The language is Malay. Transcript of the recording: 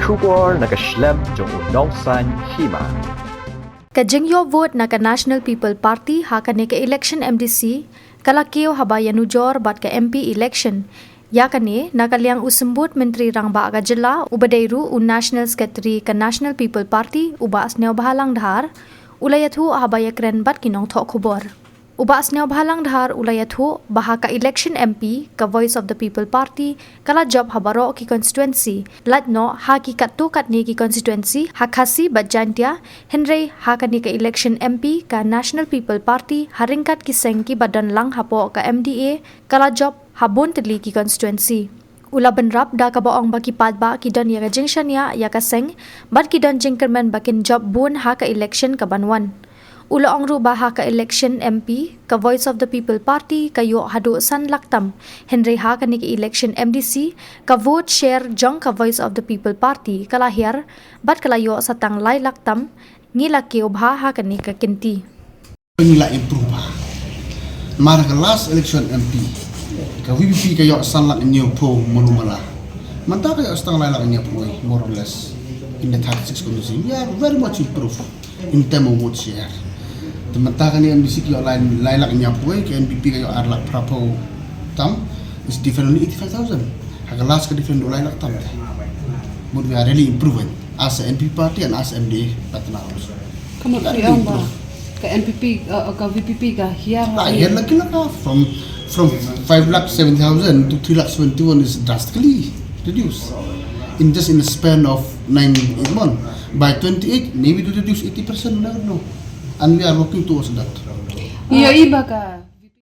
Shubor nakaslem jong unongsan Hima. Kajeng yo vote na ka National People Party hakane ka election MDC kalakio habaya nujor bat ka MP election. Yakane nakaliang usembut Menteri Rangba aga jela ubadairu un National Secretary ka National People Party uba Sniawbhalang dhar ulayathu habaya kren bat kinong thok khubor. Uba Sniawbhalang dhar ulayathu baha ka election MP ka Voice of the People Party kala job habaro ki constituency latno haki kattu katni ki constituency hakasi bajantia henry hakani ka election MP ka National People Party haringkat ki sengki badan lang hapo ka MDA kala job habon teli ki constituency. Ula benrap da ka baong baki padba ki don ya junction ya ka seng bad ki don jingkerman bakin job bun ha ka election ka banwan. Ula ong ruba ha ka election MP ka Voice of the People Party kayo hadu san laktam henry ha ka ni election MDC ka vote share jong ka Voice of the People Party kala Hiar bat kalayo sa tang lai laktam ngila ki ubha ha ka ni ka kinti nila improve mara ka last election MP ka VP kayo san lak niyo po monumala manta kayo stang lai lak niyo po more or less in the 36 constituency we are very much improved in terms of vote share. Teman-teman ni MBC kyo lailak niya po ke NPP kayo arlak prapo tam is different only 85,000. Hagalas ka different lailak tam. But we are really improving as a NPP party and as MDA partners. Kamu kaya ba ka NPP ka VPP ka Hiar? Hiar lagi lah from 5,70,000 to 3,71 is drastically reduced in just in the span of 9 months. By 28 maybe to reduce 80%, never know. And we are working towards that. Iya iba ka